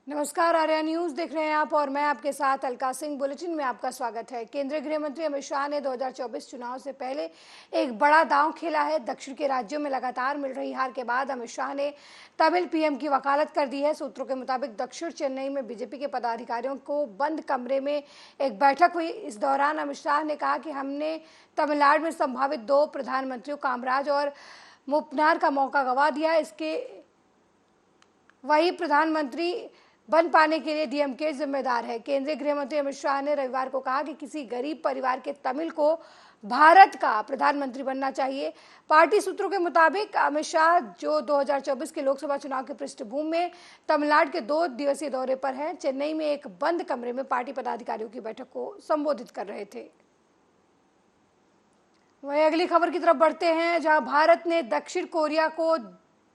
नमस्कार, आर्या न्यूज देख रहे हैं आप और मैं आपके साथ अलका सिंह। बुलेटिन में आपका स्वागत है। केंद्रीय गृह मंत्री अमित शाह ने 2024 चुनाव से पहले एक बड़ा दांव खेला है। दक्षिण के राज्यों में लगातार मिल रही हार के बाद अमित शाह ने तमिल पीएम की वकालत कर दी है। सूत्रों के मुताबिक दक्षिण चेन्नई में बीजेपी के पदाधिकारियों को बंद कमरे में एक बैठक हुई। इस दौरान अमित शाह ने कहा कि हमने तमिलनाडु में संभावित 2 प्रधानमंत्रियों कामराज और मुपनार का मौका गंवा दिया। इसके वही प्रधानमंत्री बन पाने के लिए डीएमके जिम्मेदार है। केंद्रीय गृह मंत्री अमित शाह ने रविवार को कहा कि किसी गरीब परिवार के तमिल को भारत का प्रधानमंत्री बनना चाहिए। पार्टी सूत्रों के मुताबिक अमित शाह जो 2024 के लोकसभा चुनाव की पृष्ठभूमि में तमिलनाडु के 2 दिवसीय दौरे पर हैं, चेन्नई में एक बंद कमरे में पार्टी पदाधिकारियों की बैठक को संबोधित कर रहे थे। वहीं अगली खबर की तरफ बढ़ते हैं, जहां भारत ने दक्षिण कोरिया को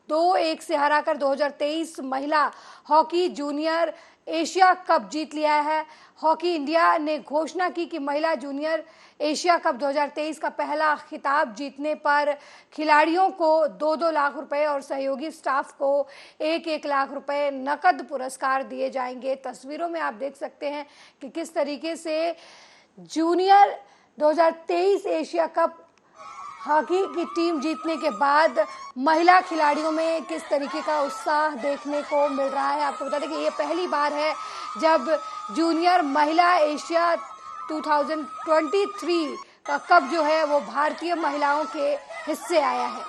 2-1 से हराकर 2023 महिला हॉकी जूनियर एशिया कप जीत लिया है। हॉकी इंडिया ने घोषणा की कि महिला जूनियर एशिया कप 2023 का पहला खिताब जीतने पर खिलाड़ियों को 2-2 लाख रुपए और सहयोगी स्टाफ को 1-1 लाख रुपए नकद पुरस्कार दिए जाएंगे। तस्वीरों में आप देख सकते हैं कि किस तरीके से जूनियर 2023 एशिया कप हॉकी की टीम जीतने के बाद महिला खिलाड़ियों में किस तरीके का उत्साह देखने को मिल रहा है। आपको बता दें कि ये पहली बार है जब जूनियर महिला एशिया 2023 का कप जो है वो भारतीय महिलाओं के हिस्से आया है।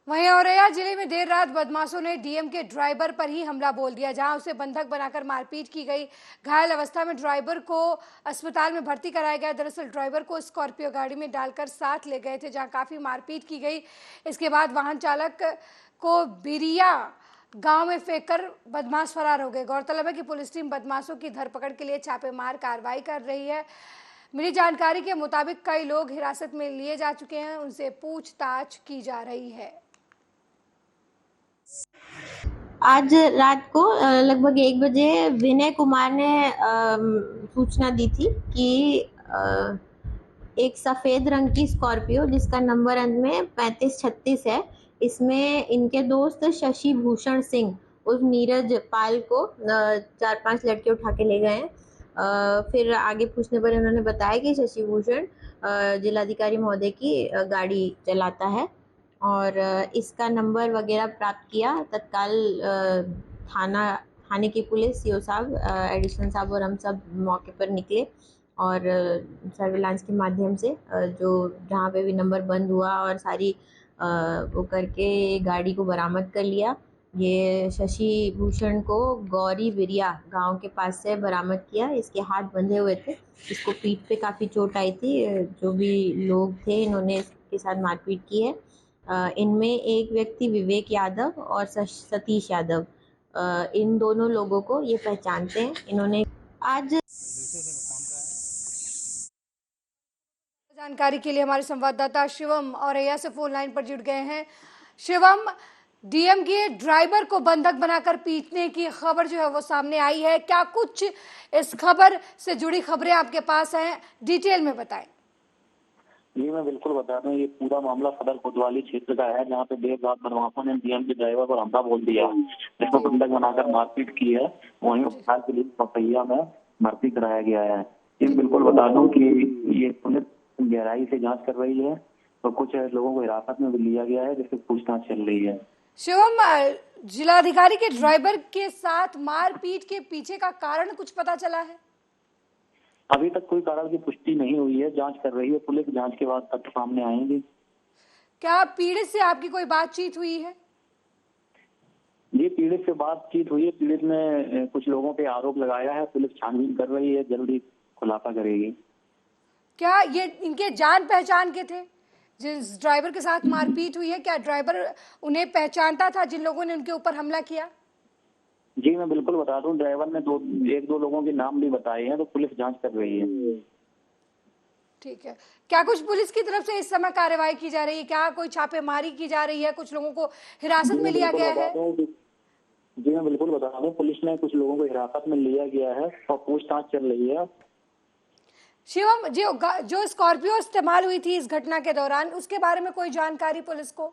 वहीं औरैया जिले में देर रात बदमाशों ने डीएम के ड्राइवर पर ही हमला बोल दिया, जहां उसे बंधक बनाकर मारपीट की गई। घायल अवस्था में ड्राइवर को अस्पताल में भर्ती कराया गया। दरअसल ड्राइवर को स्कॉर्पियो गाड़ी में डालकर साथ ले गए थे, जहां काफी मारपीट की गई। इसके बाद वाहन चालक को बिरिया गांव में फेंककर बदमाश फरार हो गए। गौरतलब है कि पुलिस टीम बदमाशों की धरपकड़ के लिए छापेमार कार्रवाई कर रही है। मिली जानकारी के मुताबिक कई लोग हिरासत में लिए जा चुके हैं, उनसे पूछताछ की जा रही है। आज रात को लगभग 1 बजे विनय कुमार ने सूचना दी थी कि एक सफेद रंग की स्कॉर्पियो जिसका नंबर अंत में 3536 है, इसमें इनके दोस्त शशि भूषण सिंह उस नीरज पाल को 4-5 लड़के उठा के ले गए हैं। फिर आगे पूछने पर इन्होंने बताया कि शशि भूषण जिलाधिकारी महोदय की गाड़ी चलाता है और इसका नंबर वगैरह प्राप्त किया। तत्काल थाने की पुलिस, सीओ साहब, एडिशनल साहब और हम सब मौके पर निकले और सर्विलांस के माध्यम से जो जहाँ पे भी नंबर बंद हुआ और सारी वो करके गाड़ी को बरामद कर लिया। ये शशि भूषण को गौरी बिरिया गांव के पास से बरामद किया। इसके हाथ बंधे हुए थे, इसको पीठ पे काफ़ी चोट आई थी। जो भी लोग थे इन्होंने इसके साथ मारपीट की है। इनमें एक व्यक्ति विवेक यादव और सतीश यादव, इन दोनों लोगों को ये पहचानते हैं। इन्होंने आज जानकारी के लिए हमारे संवाददाता शिवम औरैया से फोन लाइन पर जुड़ गए हैं। शिवम, डीएम के ड्राइवर को बंधक बनाकर पीटने की खबर जो है वो सामने आई है, क्या कुछ इस खबर से जुड़ी खबरें आपके पास हैं? डिटेल में बताएं। जी मैं बिल्कुल बता दूं, ये पूरा मामला सदर कोतवाली क्षेत्र का है, जहाँ पे देर रात बदमाशों ने डीएम के ड्राइवर पर हमला बोल दिया, जिसको बंधक बनाकर मारपीट की है। वहीं उपचार के लिए पपैया में भर्ती कराया गया है। ये बिल्कुल बता दूं कि ये पुलिस गहराई से जांच कर रही है और कुछ लोगों को हिरासत में भी लिया गया है, जिससे पूछताछ चल रही है। शिवम, जिलाधिकारी के ड्राइवर के साथ मारपीट के पीछे का कारण कुछ पता चला है? अभी तक कोई कारण की पुष्टि नहीं हुई है, जांच कर रही है पुलिस। जांच के बाद तथ्य सामने आएंगे। क्या पीड़ित से आपकी कोई बातचीत हुई है? ये पीड़ित से बातचीत हुई है। पीड़ित ने कुछ लोगों पे आरोप लगाया है, पुलिस छानबीन कर रही है, जल्दी खुलासा करेगी। क्या ये इनके जान पहचान के थे जिस ड्राइवर के साथ मारपीट हुई है? क्या ड्राइवर उन्हें पहचानता था जिन लोगों ने उनके ऊपर हमला किया? जी मैं बिल्कुल बता दूं, ड्राइवर ने 1-2 लोगों के नाम भी बताए हैं, तो पुलिस जांच कर रही है। ठीक है, क्या कुछ पुलिस की तरफ से इस समय कार्रवाई की जा रही है? क्या कोई छापेमारी की जा रही है? कुछ लोगों को हिरासत में लिया गया है? जी मैं बिल्कुल बता दूं, पुलिस ने कुछ लोगों को हिरासत में लिया गया है और पूछताछ चल रही है। शिवम, जो स्कॉर्पियो इस्तेमाल हुई थी इस घटना के दौरान, उसके बारे में कोई जानकारी पुलिस को?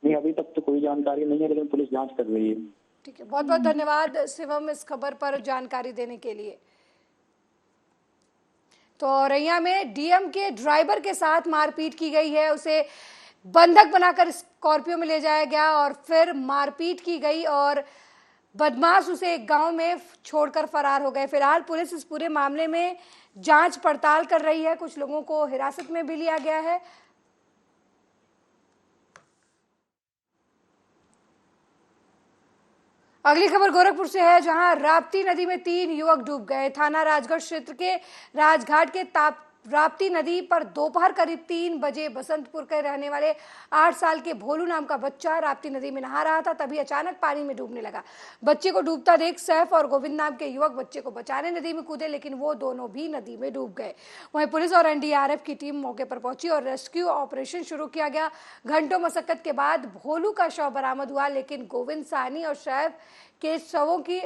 नहीं, अभी तक तो कोई जानकारी नहीं है, लेकिन पुलिस जांच कर रही है। ठीक है, बहुत बहुत धन्यवाद शिवम इस खबर पर जानकारी देने के लिए। तो औरैया में डीएम के ड्राइवर के साथ मारपीट की गई है, उसे बंधक बनाकर स्कॉर्पियो में ले जाया गया और फिर मारपीट की गई और बदमाश उसे एक गांव में छोड़कर फरार हो गए। फिलहाल पुलिस इस पूरे मामले में जांच पड़ताल कर रही है, कुछ लोगों को हिरासत में भी लिया गया है। अगली खबर गोरखपुर से है, जहां राप्ती नदी में 3 युवक डूब गए। थाना राजगढ़ क्षेत्र के राजघाट के राप्ती नदी पर दोपहर करीब 3 बजे बसंतपुर के रहने वाले 8 साल के भोलू नाम का बच्चा राप्ती नदी में नहा रहा था, तभी अचानक पानी में डूबने लगा। बच्चे को डूबता देख सैफ और गोविंद नाम के युवक बच्चे को बचाने नदी में कूदे, लेकिन वो दोनों भी नदी में डूब गए। वहीं पुलिस और एनडीआरएफ की टीम मौके पर पहुंची और रेस्क्यू ऑपरेशन शुरू किया गया। घंटों मशक्कत के बाद भोलू का शव बरामद हुआ, लेकिन गोविंद, साहनी और सैफ के शवों की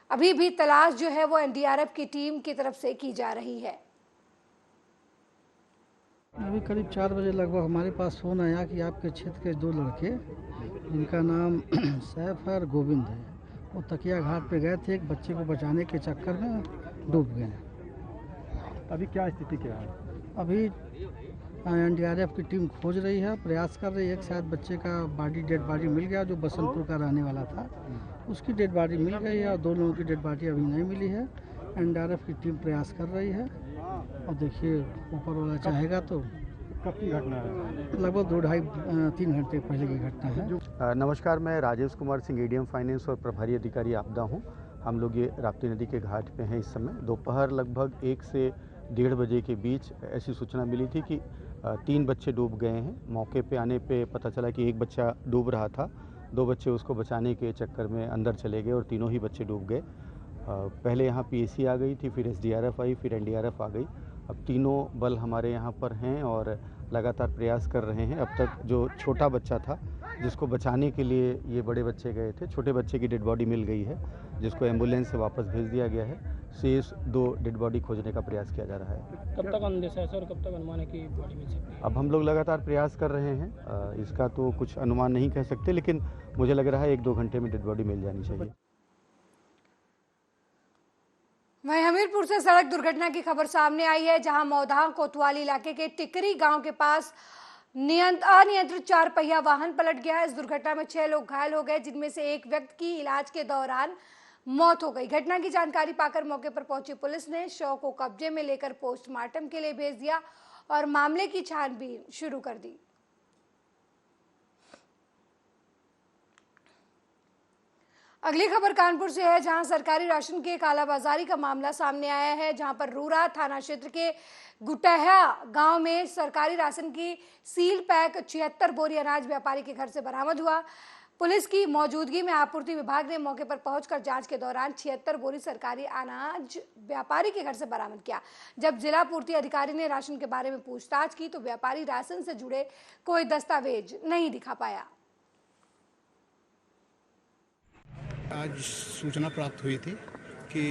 अभी भी तलाश जो है वो एनडीआरएफ की टीम की तरफ से की जा रही है। अभी करीब 4 बजे लगभग हमारे पास फ़ोन आया कि आपके क्षेत्र के 2 लड़के, जिनका नाम सैफ और गोविंद है, वो तकिया घाट पे गए थे, एक बच्चे को बचाने के चक्कर में डूब गए। अभी क्या स्थिति क्या है? अभी एनडीआरएफ की टीम खोज रही है, प्रयास कर रही है। शायद बच्चे का डेड बॉडी मिल गया, जो बसंतपुर का रहने वाला था, उसकी डेड बॉडी मिल गई है और 2 लोगों की डेड बॉडी अभी नहीं मिली है। एनडीआरएफ की टीम प्रयास कर रही है और देखिए ऊपर वाला चाहेगा तो। कब की घटना है? लगभग 2-2.5-3 घंटे पहले की घटना है। नमस्कार, मैं राजेश कुमार सिंह, एडीएम फाइनेंस और प्रभारी अधिकारी आपदा हूँ। हम लोग ये राप्ती नदी के घाट पे हैं इस समय। दोपहर लगभग 1 से 1:30 बजे के बीच ऐसी सूचना मिली थी कि 3 बच्चे डूब गए हैं। मौके पे आने पे पता चला कि एक बच्चा डूब रहा था, 2 बच्चे उसको बचाने के चक्कर में अंदर चले गए और तीनों ही बच्चे डूब गए। पहले यहाँ पीएसी आ गई थी, फिर एसडीआरएफ आई, फिर एनडीआरएफ आ गई। अब तीनों बल हमारे यहाँ पर हैं और लगातार प्रयास कर रहे हैं। अब तक जो छोटा बच्चा था, जिसको बचाने के लिए ये बड़े बच्चे गए थे, छोटे बच्चे की डेड बॉडी मिल गई है, जिसको एम्बुलेंस से वापस भेज दिया गया है। शेष 2 डेड बॉडी खोजने का प्रयास किया जा रहा है। कब तक अंदेशा है सर, कब तक अनुमान है कि बॉडी मिल सकती है? अब हम लोग लगातार प्रयास कर रहे हैं, इसका तो कुछ अनुमान नहीं कह सकते, लेकिन मुझे लग रहा है 1-2 घंटे में डेड बॉडी मिल जानी चाहिए। वहीं हमीरपुर से सड़क दुर्घटना की खबर सामने आई है, जहां मौदाह कोतवाली इलाके के टिकरी गांव के पास अनियंत्रित 4 पहिया वाहन पलट गया। इस दुर्घटना में 6 लोग घायल हो गए, जिनमें से एक व्यक्ति की इलाज के दौरान मौत हो गई। घटना की जानकारी पाकर मौके पर पहुंची पुलिस ने शव को कब्जे में लेकर पोस्टमार्टम के लिए भेज दिया और मामले की छानबीन शुरू कर दी। अगली खबर कानपुर से है, जहां सरकारी राशन की कालाबाजारी का मामला सामने आया है, जहां पर रूरा थाना क्षेत्र के गुटहा गांव में सरकारी राशन की सील पैक 76 बोरी अनाज व्यापारी के घर से बरामद हुआ। पुलिस की मौजूदगी में आपूर्ति विभाग ने मौके पर पहुंचकर जांच के दौरान 76 बोरी सरकारी अनाज व्यापारी के घर से बरामद किया। जब जिला पूर्ति अधिकारी ने राशन के बारे में पूछताछ की तो व्यापारी राशन से जुड़े कोई दस्तावेज नहीं दिखा पाया। आज सूचना प्राप्त हुई थी कि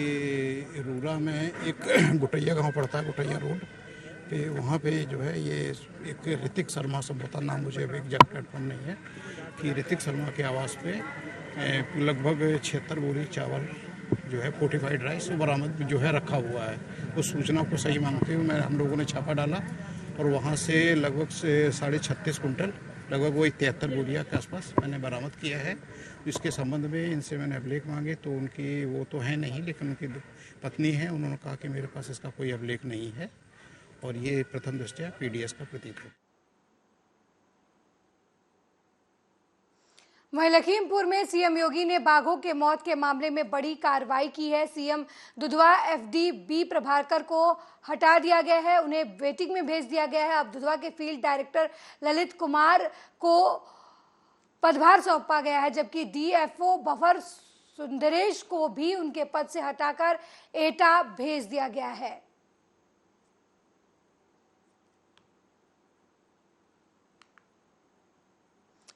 रूरा में एक गुटैया गांव पड़ता है, गुटैया रोड पे, वहाँ पे जो है ये एक ऋतिक शर्मा संभवतः नाम, मुझे अभी एग्जैक्ट कन्फर्म नहीं है, कि ऋतिक शर्मा के आवास पे लगभग 76 बोरी चावल जो है फोर्टिफाइड राइस वो बरामद जो है रखा हुआ है। उस सूचना को सही मानते हुए हम लोगों ने छापा डाला और वहाँ से लगभग 36.5 कुंटल, लगभग वो 73 बोरिया के आसपास मैंने बरामद किया है। इसके संबंध में इनसे मैंने अभिलेख मांगे तो उनकी वो तो है नहीं, लेकिन उनकी पत्नी है, उन्होंने कहा कि मेरे पास इसका कोई अभिलेख नहीं है और ये प्रथम दृष्टया पीडीएस का प्रतीक है। वहीं लखीमपुर में सीएम योगी ने बाघों के मौत के मामले में बड़ी कार्रवाई की है। CM Dudhwa FD B Prabhakar को हटा दिया गया है, उन्हें वेटिंग में भेज दिया गया है। अब दुधवा के फील्ड डायरेक्टर ललित कुमार को पदभार सौंपा गया है, जबकि डीएफओ बफर सुंदरेश को भी उनके पद से हटाकर एटा भेज दिया गया है।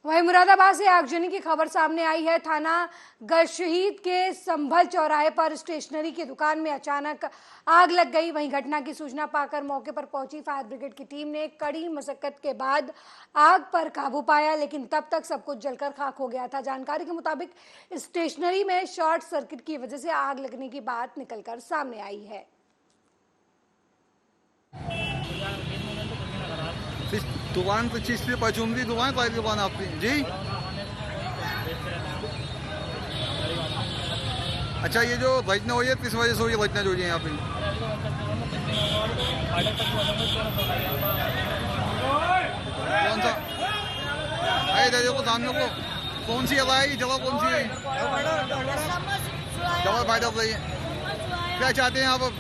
वहीं मुरादाबाद से आगजनी की खबर सामने आई है। थाना गशहीद के संभल चौराहे पर स्टेशनरी की दुकान में अचानक आग लग गई। वहीं घटना की सूचना पाकर मौके पर पहुंची फायर ब्रिगेड की टीम ने कड़ी मशक्कत के बाद आग पर काबू पाया, लेकिन तब तक सब कुछ जलकर खाक हो गया था। जानकारी के मुताबिक स्टेशनरी में शॉर्ट सर्किट की वजह से आग लगने की बात निकलकर सामने आई है। दुकान तो चीज से पचूमरी दुकान कोई दुकान आपकी जी। अच्छा, ये जो घटना हुई है किस वजह से हुई घटना जो हुई है यहाँ पे? कौन सा? अरे देखो सामने को कौन सी जगह है? जगह कौन सी है? जगह फायदा बताइए, क्या चाहते हैं आप?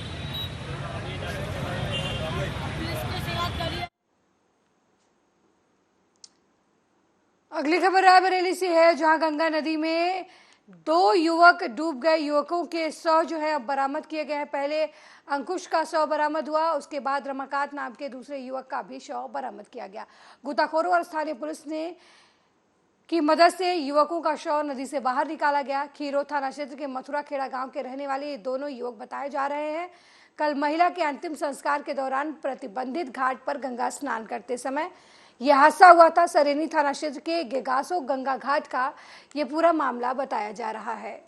अगली खबर रायबरेली से है, जहां गंगा नदी में 2 युवक डूब गए। युवकों के शव जो है अब बरामद किए गए हैं। पहले अंकुश का शव बरामद हुआ, उसके बाद रमाकांत नाम के दूसरे युवक का भी शव बरामद किया गया। गोताखोरों और स्थानीय पुलिस ने की मदद से युवकों का शव नदी से बाहर निकाला गया। खीरो थाना क्षेत्र के मथुरा खेड़ा गांव के रहने वाले ये दोनों युवक बताए जा रहे हैं। कल महिला के अंतिम संस्कार के दौरान प्रतिबंधित घाट पर गंगा स्नान करते समय यह हादसा हुआ था। सरेनी थाना क्षेत्र के गेगासो गंगा घाट का यह पूरा मामला बताया जा रहा है।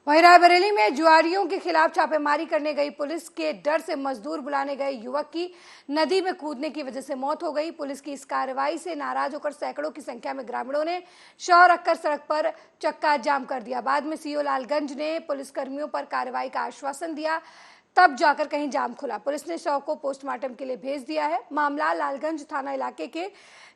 वहीं रायबरेली में जुआरियों के खिलाफ छापेमारी करने गई पुलिस के डर से मजदूर बुलाने गए युवक की नदी में कूदने की वजह से मौत हो गई। पुलिस की इस कार्रवाई से नाराज होकर सैकड़ों की संख्या में ग्रामीणों ने शव रखकर सड़क पर चक्का जाम कर दिया। बाद में सीओ लालगंज ने पुलिसकर्मियों पर कार्रवाई का आश्वासन दिया, तब जाकर कहीं जाम खुला। पुलिस ने शव को पोस्टमार्टम के लिए भेज दिया है। मामला लालगंज थाना इलाके के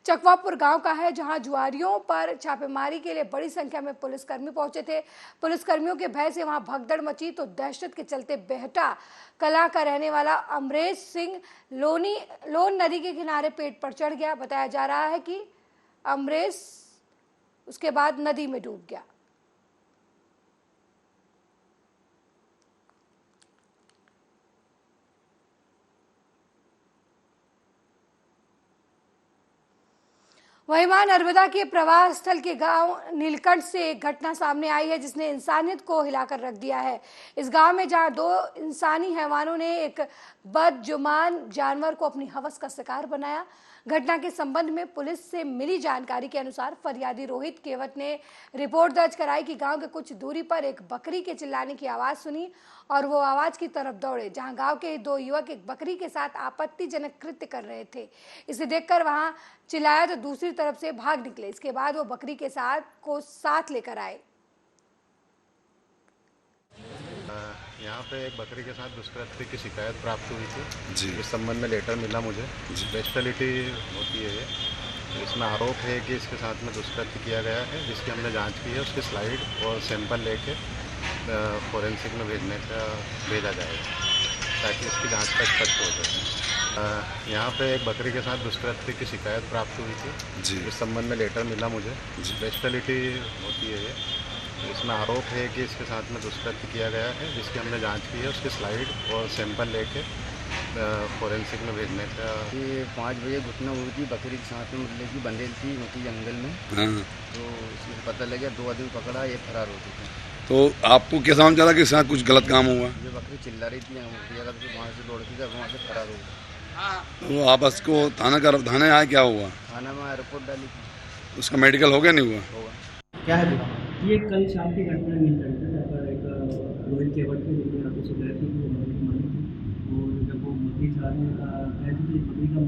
चकवापुर गांव का है, जहां जुआरियों पर छापेमारी के लिए बड़ी संख्या में पुलिसकर्मी पहुंचे थे। पुलिसकर्मियों के भय से वहां भगदड़ मची तो दहशत के चलते बेहटा कला का रहने वाला अमरेश सिंह लोन नदी के किनारे पेट पर चढ़ गया। बताया जा रहा है कि अमरेश उसके बाद नदी में डूब गया। वहीं मां नर्मदा के प्रवाह स्थल के गांव नीलकंठ से एक घटना सामने आई है, जिसने इंसानियत को हिलाकर रख दिया है। इस गांव में जहां 2 इंसानी हैवानों ने एक बदजुबान जानवर को अपनी हवस का शिकार बनाया। घटना के संबंध में पुलिस से मिली जानकारी के अनुसार फरियादी रोहित केवट ने रिपोर्ट दर्ज कराई कि गांव के कुछ दूरी पर एक बकरी के चिल्लाने की आवाज सुनी और वो आवाज की तरफ दौड़े, जहां गांव के 2 युवक एक बकरी के साथ आपत्तिजनक कृत्य कर रहे थे। इसे देखकर वहां चिल्लाया तो दूसरी तरफ से भाग निकले। इसके बाद वो बकरी के साथ लेकर आए। यहाँ पे एक बकरी के साथ दुष्कृत्य की शिकायत प्राप्त हुई थी जी। इस संबंध में लेटर मिला मुझे। बेस्टलिटी होती है ये, इसमें आरोप है कि इसके साथ में दुष्कृत्य किया गया है, जिसकी हमने जांच की है। उसकी स्लाइड और सैंपल लेके फोरेंसिक में भेजा जाएगा ताकि इसकी जांच का स्पष्ट हो सके। यहाँ पे एक बकरी के साथ दुष्कृत्य की शिकायत प्राप्त हुई थी जी। इस संबंध में लेटर मिला मुझे। बेस्टलिटी होती है ये, इसमें आरोप है कि इसके साथ में दुष्कृत्य किया गया है, जिसकी हमने जांच की है। उसकी स्लाइड और सैंपल लेके फोरेंसिक में भेजने का। ये 5 बजे घटना हुई थी, बकरी के साथ में मतलब की बंधेल थी मोटी जंगल में। तो इसमें पता लगा 2 आदमी पकड़ा, एक फरार हो चुके। तो आपको क्या समझ आ रहा कि इसके साथ कुछ गलत काम हुआ? ये बकरी चिल्ला रही थी, वहाँ से दौड़ के वहाँ से फरार हो गया। तो आप इसको थाने आए, क्या हुआ? थाना में रिपोर्ट डाली थी। उसका मेडिकल हो गया नहीं हुआ? होगा। क्या है ये कल शाम की घटना मिल रही थी, जहाँ पर एक रोहित केवट के लिए यहाँ पे शिकायत थी कि वो बकरी मारी थी। और जब वो बकरी चारने गए थे तो बकरी का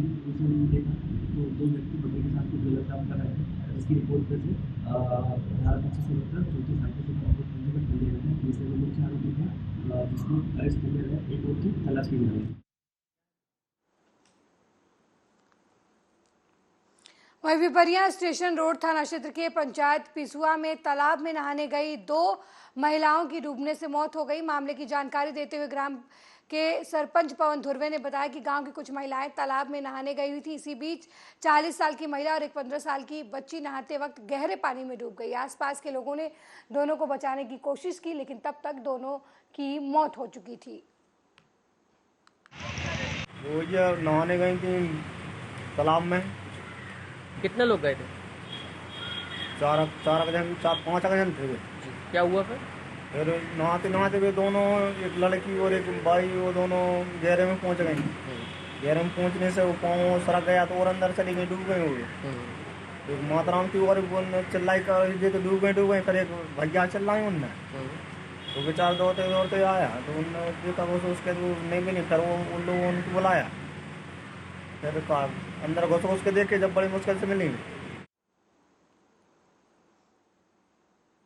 देखा तो 2 व्यक्ति बकरी के साथ कुछ गलत काम कर रहे थे, जिसकी रिपोर्ट पे से धारा 25 से 34 साइकिल से पंजीकृत कर दिया गया है। तीसरे को मुख्य आरोपी था, जिसको अरेस्ट किया गया है। एक और की तलाश की जा रही है। वहीं पिपरिया स्टेशन रोड थाना क्षेत्र के पंचायत पिसुआ में तालाब में नहाने गई 2 महिलाओं की डूबने से मौत हो गई। मामले की जानकारी देते हुए ग्राम के सरपंच पवन धुर्वे ने बताया कि गांव की कुछ महिलाएं तालाब में नहाने गई हुई थी। इसी बीच 40 साल की महिला और एक 15 साल की बच्ची नहाते वक्त गहरे पानी में डूब गई। आसपास के लोगों ने दोनों को बचाने की कोशिश की, लेकिन तब तक दोनों की मौत हो चुकी थी। वो ये नहाने गई थी तालाब में। कितने लोग गए थे? 4-5 जन थे। क्या हुआ फिर नहाते नहाते वे दोनों, एक लड़की और एक भाई, वो दोनों गहरे में पहुंच गई। गहरे में पहुंचने से वो पाँव सरक गया तो और अंदर चली गई, डूब गई वो। एक मातराम थी और चिल्लाई कर ये तो डूब गई। फिर एक भैया चिल्लाई उनने, तो बेचार दौड़ते दौड़ते आया तो उनने देखा घुसो उसके तो नहीं भी नहीं। फिर वो उन लोगों उनको बुलाया, फिर अंदर घुसो उसके देखे जब बड़ी मुश्किल से मिली।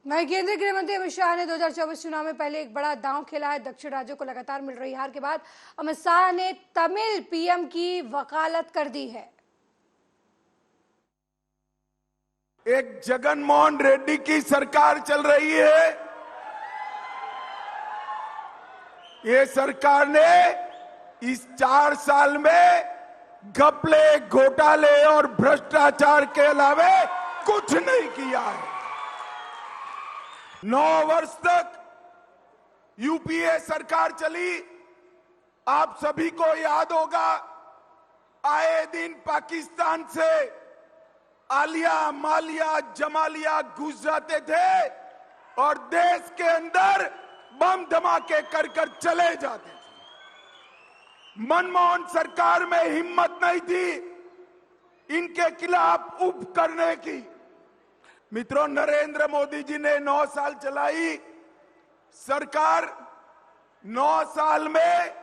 वहीं केंद्रीय गृह मंत्री अमित शाह ने 2024 चुनाव में पहले एक बड़ा दांव खेला है। दक्षिण राज्यों को लगातार मिल रही हार के बाद अमित शाह ने तमिल पीएम की वकालत कर दी है। एक जगनमोहन रेड्डी की सरकार चल रही है। ये सरकार ने इस 4 साल में घपले, घोटाले और भ्रष्टाचार के अलावा कुछ नहीं किया है। 9 वर्ष तक यूपीए सरकार चली। आप सभी को याद होगा, आए दिन पाकिस्तान से आलिया, मालिया, जमालिया घुस जाते थे और देश के अंदर बम धमाके कर चले जाते थे। मनमोहन सरकार में हिम्मत नहीं थी इनके खिलाफ उप करने की। मित्रों, नरेंद्र मोदी जी ने 9 साल चलाई सरकार। 9 साल में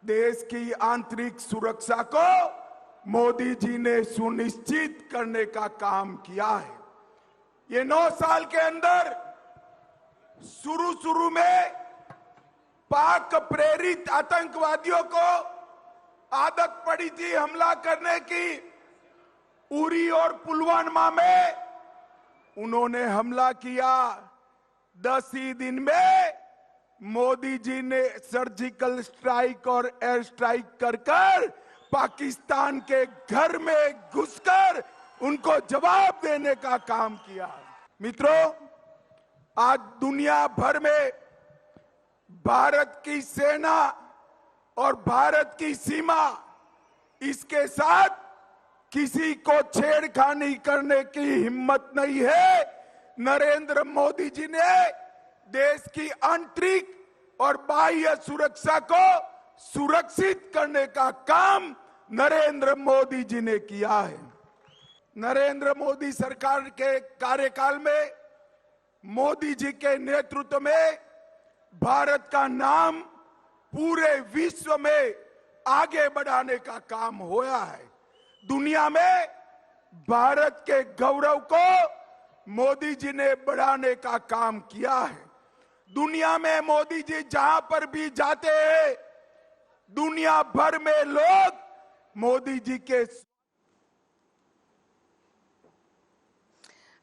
देश की आंतरिक सुरक्षा को मोदी जी ने सुनिश्चित करने का काम किया है। ये 9 साल के अंदर शुरू में पाक प्रेरित आतंकवादियों को आदत पड़ी थी हमला करने की। उरी और पुलवामा में उन्होंने हमला किया। 10 ही दिन में मोदी जी ने सर्जिकल स्ट्राइक और एयर स्ट्राइक कर पाकिस्तान के घर में घुसकर उनको जवाब देने का काम किया। मित्रों, आज दुनिया भर में भारत की सेना और भारत की सीमा, इसके साथ किसी को छेड़खानी करने की हिम्मत नहीं है। नरेंद्र मोदी जी ने देश की आंतरिक और बाह्य सुरक्षा को सुरक्षित करने का काम नरेंद्र मोदी जी ने किया है। नरेंद्र मोदी सरकार के कार्यकाल में मोदी जी के नेतृत्व में भारत का नाम पूरे विश्व में आगे बढ़ाने का काम हुआ है। दुनिया में भारत के गौरव को मोदी जी ने बढ़ाने का काम किया है। दुनिया में मोदी जी जहां पर भी जाते हैं, दुनिया भर में लोग मोदी जी के।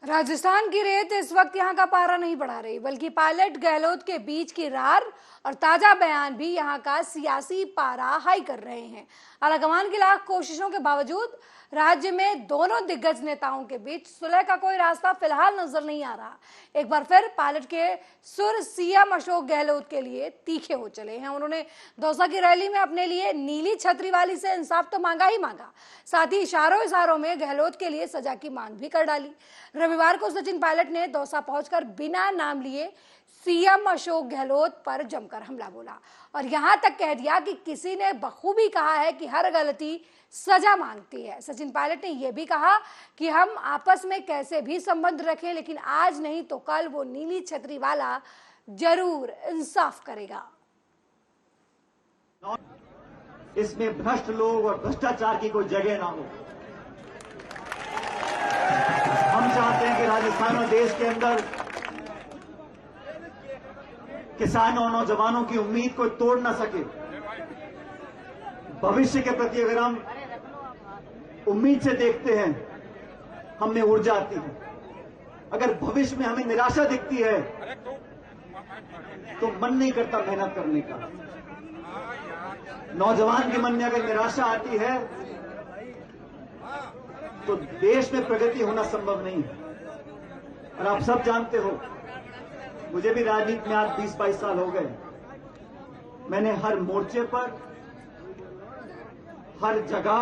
राजस्थान की रेत इस वक्त यहां का पारा नहीं बढ़ा रही, बल्कि पायलट गहलोत के बीच की रार और ताजा बयान भी यहां का सियासी पारा हाई कर रहे हैं। आलाकमान की लाख कोशिशों के बावजूद राज्य में दोनों दिग्गज नेताओं के बीच सुलह का कोई रास्ता फिलहाल नजर नहीं आ रहा। एक बार फिर पायलट के सुर सीएम अशोक गहलोत के लिए तीखे हो चले हैं। उन्होंने दौसा की रैली में अपने लिए नीली छतरी वाली से इंसाफ तो मांगा ही मांगा, साथ ही इशारों में गहलोत के लिए सजा की मांग भी कर डाली। रविवार को सचिन पायलट ने दौसा पहुंचकर बिना नाम लिए सीएम अशोक गहलोत पर जमकर हमला बोला और यहां तक कह दिया कि किसी ने बखूबी कहा है कि हर गलती सजा मांगती है। सचिन पायलट ने यह भी कहा कि हम आपस में कैसे भी संबंध रखें, लेकिन आज नहीं तो कल वो नीली छतरी वाला जरूर इंसाफ करेगा। इसमें भ्रष्ट लोग और भ्रष्टाचार की कोई जगह ना हो। हम चाहते हैं कि राजस्थान और देश के अंदर किसानों और नौजवानों की उम्मीद को तोड़ ना सके। भविष्य के प्रति अगर हम उम्मीद से देखते हैं, हम में ऊर्जा आती है। अगर भविष्य में हमें निराशा दिखती है तो मन नहीं करता मेहनत करने का। नौजवान के मन में अगर निराशा आती है तो देश में प्रगति होना संभव नहीं है। और आप सब जानते हो, मुझे भी राजनीति में आज 20-22 साल हो गए। मैंने हर मोर्चे पर हर जगह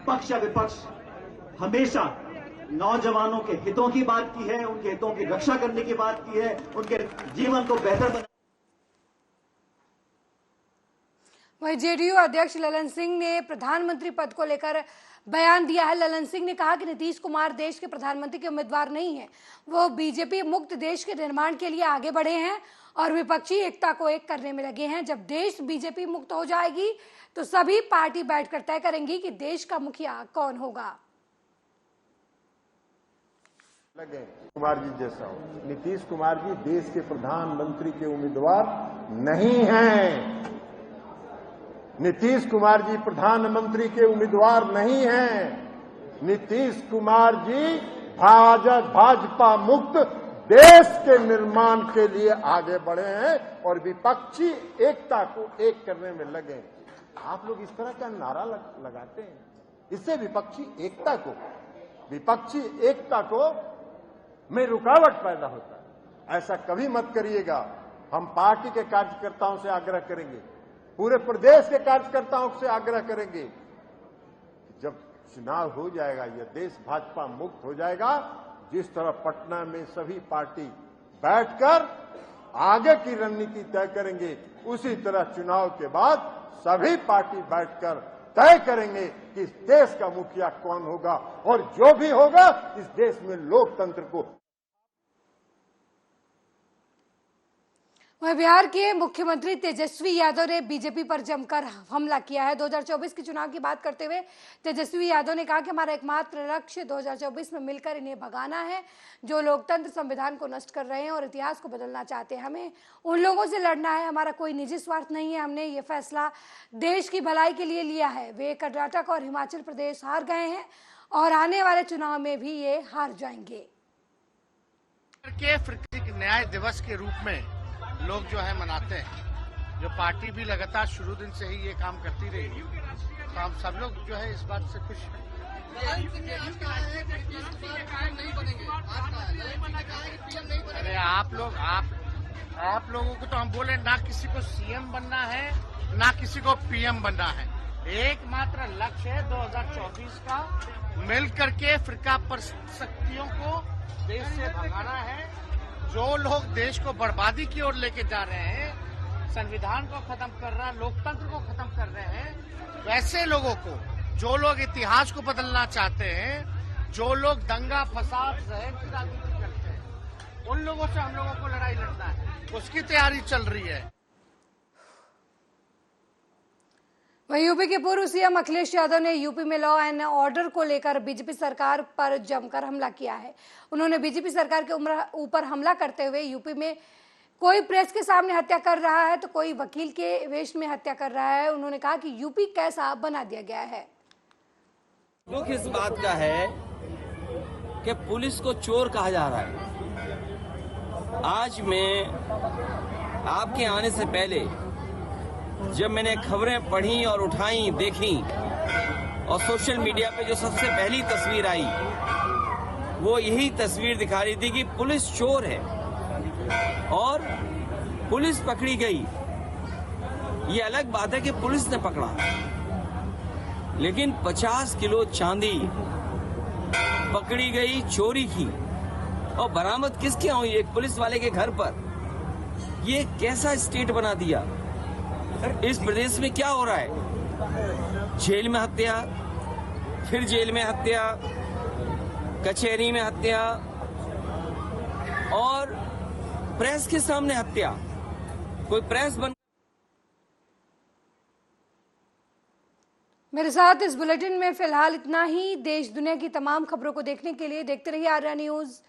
पक्ष या विपक्ष हमेशा नौजवानों के हितों की बात की है, उनके हितों की रक्षा करने की बात की है, उनके जीवन को बेहतर बना। वहीं जेडीयू अध्यक्ष ललन सिंह ने प्रधानमंत्री पद को लेकर बयान दिया है। ललन सिंह ने कहा कि नीतीश कुमार देश के प्रधानमंत्री के उम्मीदवार नहीं हैं, वो बीजेपी मुक्त देश के निर्माण के लिए आगे बढ़े हैं और विपक्षी एकता को एक करने में लगे हैं। जब देश बीजेपी मुक्त हो जाएगी तो सभी पार्टी बैठकर तय करेंगी कि देश का मुखिया कौन होगा। लगे कुमार जी जैसा हो। नीतीश कुमार जी देश के प्रधानमंत्री के उम्मीदवार नहीं हैं। नीतीश कुमार जी प्रधानमंत्री के उम्मीदवार नहीं हैं। नीतीश कुमार जी भाजपा मुक्त देश के निर्माण के लिए आगे बढ़े हैं और विपक्षी एकता को एक करने में लगे। आप लोग इस तरह का नारा लगाते हैं, इससे विपक्षी एकता को में रुकावट पैदा होता है। ऐसा कभी मत करिएगा। हम पार्टी के कार्यकर्ताओं से आग्रह करेंगे, पूरे प्रदेश के कार्यकर्ताओं से आग्रह करेंगे, जब चुनाव हो जाएगा, यह देश भाजपा मुक्त हो जाएगा, जिस तरह पटना में सभी पार्टी बैठकर आगे की रणनीति तय करेंगे, उसी तरह चुनाव के बाद सभी पार्टी बैठकर तय करेंगे कि इस देश का मुखिया कौन होगा और जो भी होगा इस देश में लोकतंत्र को। वहीं बिहार के मुख्यमंत्री तेजस्वी यादव ने बीजेपी पर जमकर हमला किया है। 2024 के चुनाव की बात करते हुए तेजस्वी यादव ने कहा कि हमारा एकमात्र लक्ष्य 2024 में मिलकर इन्हें भगाना है जो लोकतंत्र संविधान को नष्ट कर रहे हैं और इतिहास को बदलना चाहते हैं। हमें उन लोगों से लड़ना है, हमारा कोई निजी स्वार्थ नहीं है। हमने ये फैसला देश की भलाई के लिए लिया है। वे कर्नाटक और हिमाचल प्रदेश हार गए हैं और आने वाले चुनाव में भी ये हार जाएंगे। न्याय दिवस के रूप में लोग जो है मनाते हैं, जो पार्टी भी लगातार शुरू दिन से ही ये काम करती रही, तो हम सब लोग जो है इस बात से खुश हैं। अरे आप लोगों को तो हम बोले ना किसी को सीएम बनना है ना किसी को पीएम बनना है। एकमात्र लक्ष्य है 2024 का मिल करके फिरका पर शक्तियों को देश से भगाना है। जो लोग देश को बर्बादी की ओर लेके जा रहे हैं, संविधान को खत्म कर रहा है, लोकतंत्र को खत्म कर रहे हैं, वैसे लोगों को, जो लोग इतिहास को बदलना चाहते हैं, जो लोग दंगा फसाद जहर की राजनीति करते हैं, उन लोगों से हम लोगों को लड़ाई लड़ना है। उसकी तैयारी चल रही है। वहीं यूपी के पूर्व सीएम अखिलेश यादव ने यूपी में लॉ एंड ऑर्डर को लेकर बीजेपी सरकार पर जमकर हमला किया है। उन्होंने बीजेपी सरकार के ऊपर हमला करते हुए यूपी में कोई प्रेस के सामने हत्या कर रहा है तो कोई वकील के वेश में हत्या कर रहा है। उन्होंने कहा कि यूपी कैसा बना दिया गया है। दुख इस बात का है कि पुलिस को चोर कहा जा रहा है। आज मैं आपके आने से पहले जब मैंने खबरें पढ़ी और उठाई, देखी, और सोशल मीडिया पे जो सबसे पहली तस्वीर आई वो यही तस्वीर दिखा रही थी कि पुलिस चोर है और पुलिस पकड़ी गई। ये अलग बात है कि पुलिस ने पकड़ा, लेकिन 50 किलो चांदी पकड़ी गई चोरी की और बरामद किसके हुई? एक पुलिस वाले के घर पर। ये कैसा स्टेट बना दिया? इस प्रदेश में क्या हो रहा है? जेल में हत्या, फिर जेल में हत्या, कचहरी में हत्या और प्रेस के सामने हत्या। कोई प्रेस बन। मेरे साथ इस बुलेटिन में फिलहाल इतना ही। देश दुनिया की तमाम खबरों को देखने के लिए देखते रहिए आर्या न्यूज।